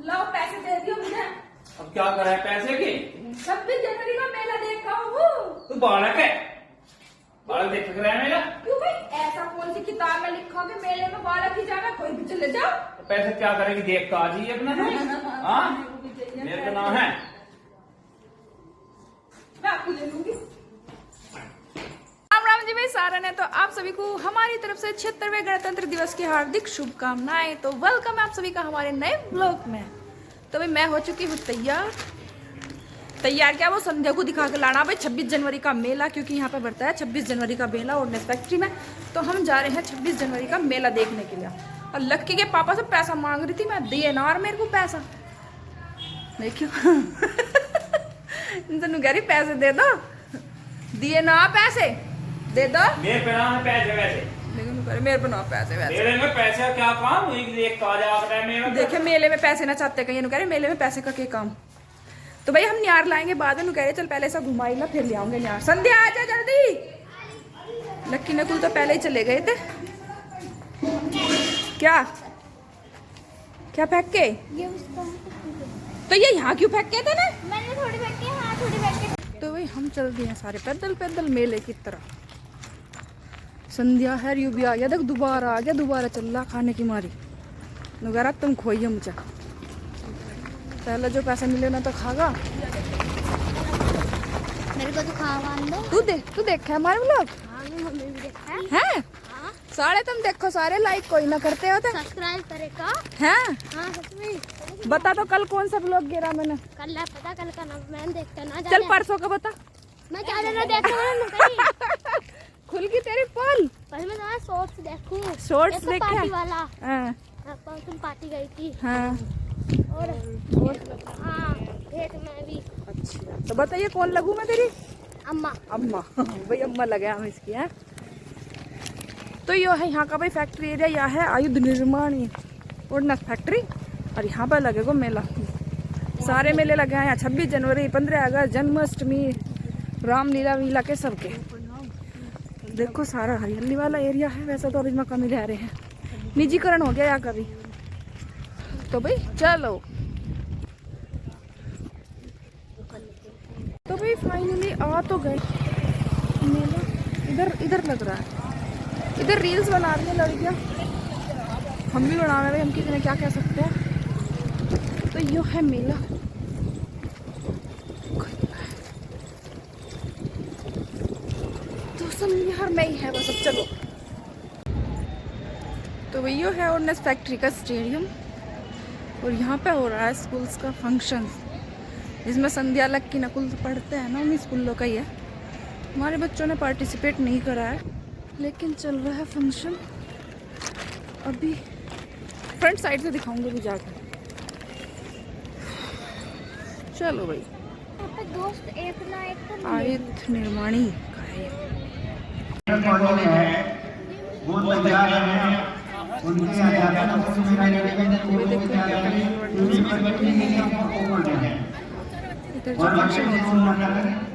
लो पैसे दे दियो मुझे। अब क्या कर रहा है पैसे के? 26 जनवरी का मेला देख रहा हूँ। तू बालक है, बालक देख रहा है मेरा। क्यों भाई, ऐसा कौन सी किताब में लिखा हो कि मेले में बालक ही जाना, कोई भी चले जाओ। तो पैसे क्या करेगी, देख का जी अपना हाँ मेरे का नाम है। मैं आपको ले लूंगी। राम राम जी भाई सारन है। तो आप सभी को हमारी तरफ से 76वें गणतंत्र दिवस की हार्दिक शुभकामनाएं। तो वेलकम है आप सभी का हमारे नए ब्लॉग में। तो भाई मैं हो चुकी हूँ तैयार क्या वो संध्या को दिखा के लाना भाई 26 जनवरी का मेला, क्योंकि यहाँ पे बढ़ता है 26 जनवरी का मेला ऑर्डिनेंस फैक्ट्री में। तो हम जा रहे हैं 26 जनवरी का मेला देखने के लिए। और लक्की के पापा से पैसा मांग रही थी, मैं दिए ना और मेरे को पैसा देखियो तेन कह रही पैसे दे दो, दिए ना पैसे दे दो। मेरे पे नाम है पैसे वैसे, लेकिन मेरे पे ना पैसे वैसे। मेरे में पैसे का क्या काम, एक ताजा आता है मेरा। देखे मेले में पैसे ना चाहते कहीं, कह रहे मेले में पैसे का क्या काम। तो भाई हम न्यार लाएंगे बाद में, कह रहे चल पहले ऐसा घुमाई ना फिर ले आऊंगे न्यार। संध्या आ जा जल्दी। लक्की नकुल तो पहले ही चले गए थे। क्या क्या फेंक के, ये उसका तो ये यहाँ क्यों फेंक के थे ना? मैंने थोड़ी फेंक के, हाँ थोड़ी फेंक के। तो भाई हम चल दिए सारे पैदल पैदल मेले की तरह। संध्या है, यू भी आ गया, देख दोबारा आ गया, दोबारा चल रहा खाने की मारी। नगारा तुम खोइए मुझे, पहले जो पैसे मिले ना तो खागा। मेरे को तो खावा दो। तू देख हमारे व्लॉग हाँ हमने भी देखा है। हैं? हाँ सारे तुम देखो, सारे लाइक कोई ना करते हो तो सब्सक्राइब करेगा। हैं? हाँ सच में। बता तो कल कौन सा व्लॉग गिरा मैंने? कल है पता, कल का नाम मैं देखता ना। चल परसों का बता। मैं ज्यादा ना देखता खुल गई तेरी पोल। पर मैं तुम्हारा शॉर्ट्स देखूं। शॉर्ट्स एक तो पार्टी देखे? वाला। हाँ तुम पार्टी गई थी। हाँ। और हाँ भेंट में भी। अच्छा तो बताइए कौन लगू मैं तेरी? अम्मा। अम्मा भाई अम्मा लगे हम इसकी हैं। तो यो है यहाँ का भाई फैक्ट्री एरिया, यह है आयुध निर्माण ऑर्डिनेंस फैक्ट्री। और यहाँ पर लगेगा मेला, सारे मेले लगे हैं यहाँ। 26 जनवरी, 15 अगस्त, जन्माष्टमी, रामलीला वीला के सबके। देखो सारा हरियाली वाला एरिया है। वैसे तो अभी मैं कम ही रह रहे हैं, निजीकरण हो गया या कभी। तो भाई चलो। तो भाई फाइनली आ तो गए मेला। इधर लग रहा है, इधर रील्स बना रही है लड़कियां, हम भी बना रहे हैं, हम किसी ने क्या कह सकते हैं। तो यो है मेला। तो संध्या में ही है बस, अब चलो। तो भाई यो है ऑर्डिनेंस फैक्ट्री का स्टेडियम, और यहाँ पे हो रहा है स्कूल्स का फंक्शन, जिसमें संध्या लक्की नकुल पढ़ते हैं ना, उन्हीं स्कूलों का ही है। हमारे बच्चों ने पार्टिसिपेट नहीं करा है, लेकिन चल रहा है फंक्शन। अभी फ्रंट साइड से दिखाऊंगी भी जाकर। चलो भाई। यहाँ पे दोस्त एक ना एक तो आयुध निर्माणी का है ये। इधर जो फंक्शन होता है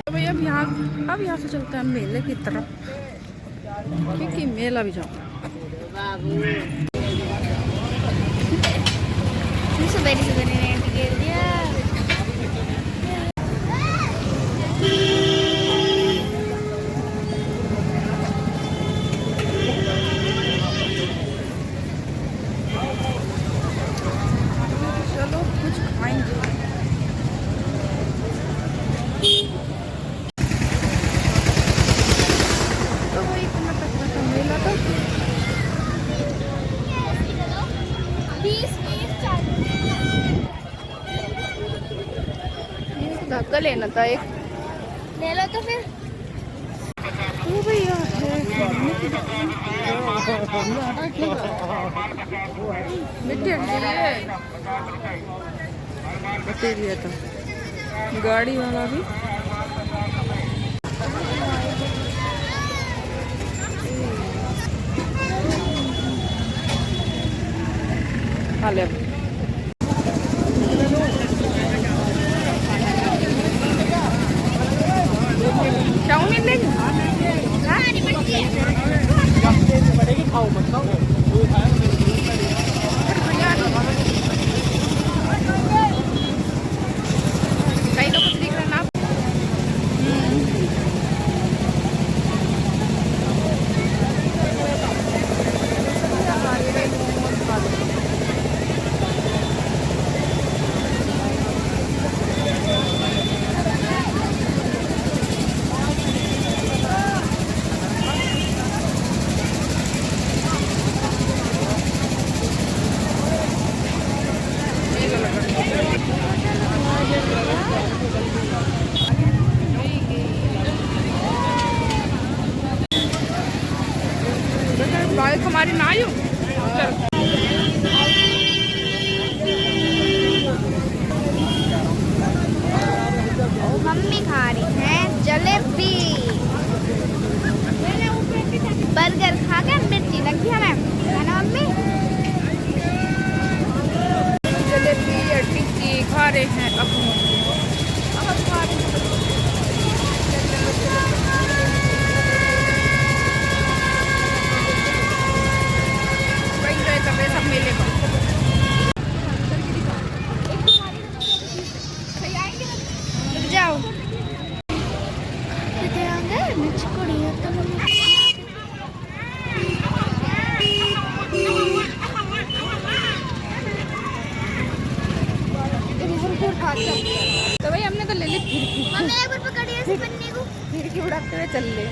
तो भाई अब यहाँ से चलते हैं मेले की तरफ, क्योंकि मेला भी जाओ। सवेरे सवेरे रेंट गिर दिया। चलो कुछ खाएंगे। तो वो इतना तक का मेला था। 20 धक्का लेना था एक। ले लो तो फिर। तो भैया है मिट्टी बता दिया था गाड़ी वाला भी। खा ले। चाउमीन लेंगे? कई लोग कुछ दिख रहा ना। बाइक हमारी ना आयु। मम्मी खा रही है जलेबी। बर्गर खा के मिर्ची लगी हमें, है ना मम्मी? जलेबी और टिक्की खा रहे हैं अब खा रहे हैं। सब मेले को जाओ मिर्च कुड़ी है तो तो भाई हमने तो ले ली फिरकी। मम्मी एक बार पकड़ी ऐसे पन्नी को। फिरकी उड़ाते हुए चल ले।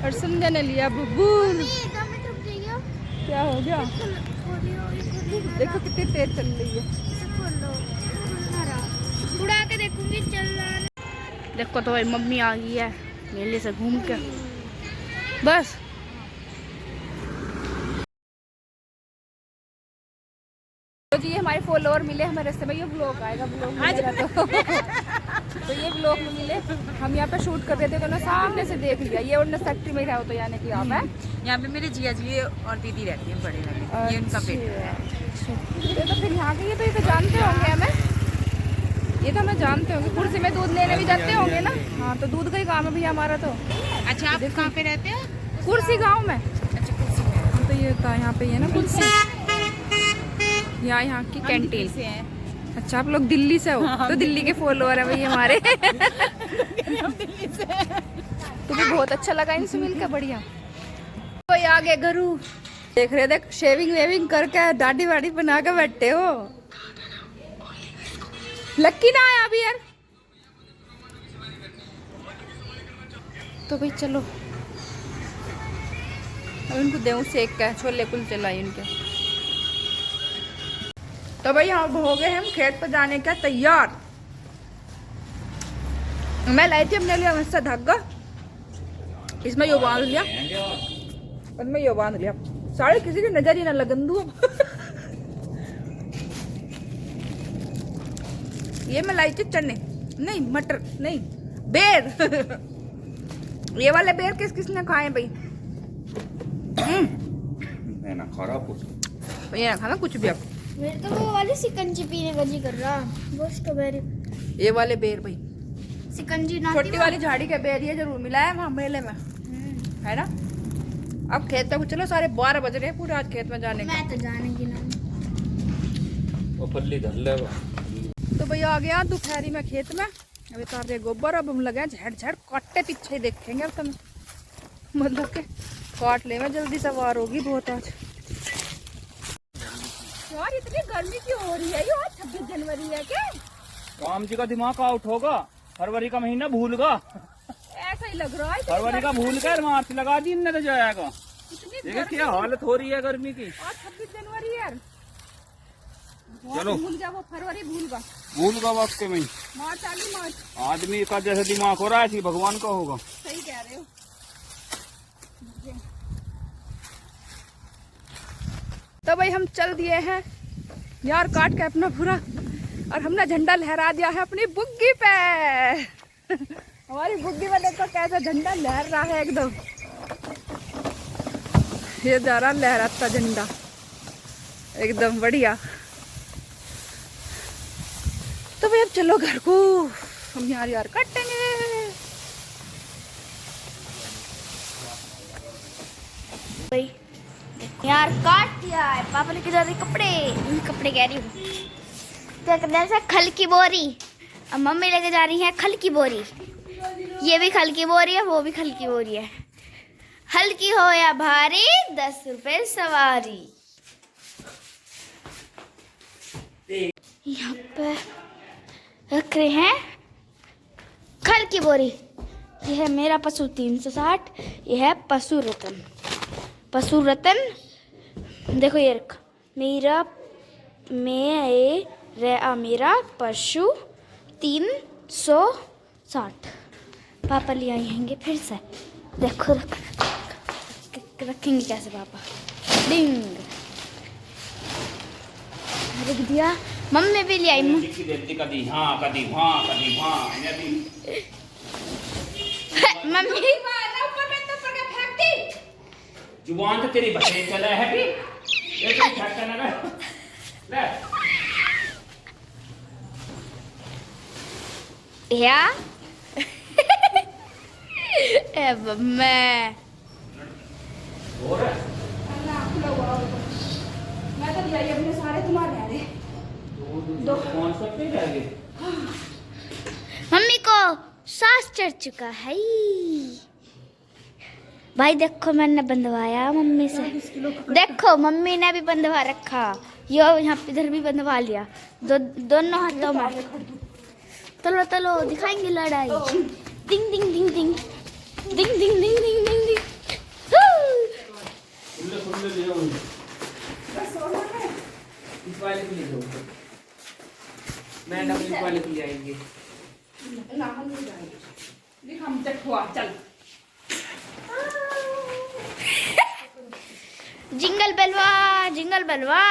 और संध्या ने लिया बुबूल। मम्मी 2 मिनट रुक जाइए। क्या हो गया? देखो कितनी तेज चल रही है। उड़ा के देखूंगी चल रहा है। देखो तो भाई मम्मी आ गई है मेले से घूम के बस। तो जी हमारे फॉलोअर मिले हमें रास्ते में। ये ब्लॉग आएगा, ब्लॉग मिलेगा तो ये ब्लॉग में मिले। हम यहाँ पे शूट कर रहे थे तो उन्होंने सामने से देख लिया। ये उन्होंने फैक्ट्री में रहा हो तो यानी कि आप है यहाँ पे मेरे जिया जी और दीदी रहती हैं बड़े वाले, ये उनका बेटा है। ये तो फिर यहाँ के ये तो जानते होंगे हमें। ये तो हमें जानते होंगे। कुर्सी में दूध लेने भी जाते होंगे ना। हाँ तो दूध का ही काम है भैया हमारा तो। अच्छा आप कहाँ पे रहते हो? कुर्सी गाँव में। अच्छा कुर्सी में। तो ये था यहाँ पे ये ना कुर्सी। यहाँ की कैंटीन से हैं। अच्छा आप लोग दिल्ली से हो? तो दिल्ली के फॉलोअर है भाई हमारे। दिल्ली से। तुम्हें बहुत अच्छा लगा इनसे मिलकर, बढ़िया। कोई आगे घरू देख रहे, देख शेविंग वेविंग करके दाढ़ी वाड़ी बना के बैठे हो। लक्की ना आया अभी यार। तो भाई चलो अब इनको देऊं सेक के छोले कुलचे लाई इनके। तो भाई हम हो गए हम खेत पर जाने का तैयार। मैं लाई थी अपने लिए मुझसे धागा, इसमें यो बांध लिया और मैं यो बांध लिया। सारे किसी की नजर ही ना लगन दूं। ये मैं लाई थी चने, नहीं मटर नहीं बेर। ये वाले बेर किस किसने खाए भाई? मैं ना खा रहा कुछ। ये ना खाना कुछ भी। अब मेरे तो वो वाली सिकंजी पीने का जी कर रहा। वो स्ट्रॉबेरी ये वाले बेर भाई सिकंजी ना छोटी वाली झाड़ी के बेर ये जरूर मिला है वहाँ मेले में, है ना। अब खेत पे चलो, सारे 12 बज रहे हैं पूरे आज खेत में जाने का। मैं तो जाने की ना। वो पल्ली धर ले। तो भैया आ गया दोपहरी में खेत में, अभी तार रहे गोबर। अब हम लगे झड़ झड़ काटे पीछे ही देखेंगे अब तुम्हें, मतलब के काट ले में जल्दी सवार होगी बहुत आज। यार इतनी गर्मी क्यों हो रही है? ये आज 26 जनवरी है क्या? राम जी का दिमाग आउट होगा, फरवरी का महीना भूलगा। ऐसा ही लग रहा है। फरवरी का भूल कर मार्च लगा दी इनने तो जाएगा। इतनी देखिए क्या हालत हो रही है गर्मी की। आज 26 जनवरी यार। चलो भूल जा, वो फरवरी भूलगा वक्त में मार्च आ गई। मार्च आदमी का जैसे दिमाग हो रहा है ऐसे भगवान का होगा। सही कह रहे हो। तो भाई हम चल दिए हैं यार काट के अपना पूरा, और हमने झंडा लहरा दिया है अपनी बुग्गी पे। हमारी बुग्गी में देखो कैसा झंडा लहर रहा है एकदम। ये जा रहा लहराता झंडा एकदम बढ़िया। तो भाई अब चलो घर को, हम यार काटेंगे। भाई यार काट दिया है, पापा लेके जा रहे कपड़े कह रही हूँ, क्या करना है, खल की बोरी। अब मम्मी लेके जा रही है खल की बोरी, ये भी खल की बोरी है, वो भी खल की बोरी है। हल्की हो या भारी 10 रुपए सवारी। यहाँ पे रख रहे हैं खल की बोरी। ये है मेरा पशु 360, ये है पशु रतन। पशु रतन देखो ये रखा, मेरा पशु 360। पापा ले आएंगे फिर से, देखो रखेंगे कैसे पापा। डिंग रख दिया। मम्मी भी ले आई। कदी हाँ कदी हाँ कदी हाँ मम्मी जुबान तो तेरी बच्चे चला है भी, ये तो फेंकता ना ले। या मैं और मैं तो दिया अपने सारे तुम्हारे आ रहे। दो कौन सा पे जाएंगे? मम्मी को सांस चढ़ चुका है भाई। देखो मैंने बंधवाया मम्मी से, देखो मम्मी ने भी बंधवा रखा, यो यहाँ इधर भी बंधवा लिया, दोनों हाथों में। चलो चलो दिखाएंगे लड़ाई। डिंग डिंग डिंग डिंग डिंग डिंग डिंग डिंग डिंग डिंग। खुले ले जाओ, इस वाले को ले जाओ, मैं डबल इस वाले को ले आएंगे ना हम नहीं जाएंगे, देख हम तक हुआ चल। जिंगल बलवा जिंगल बलवा।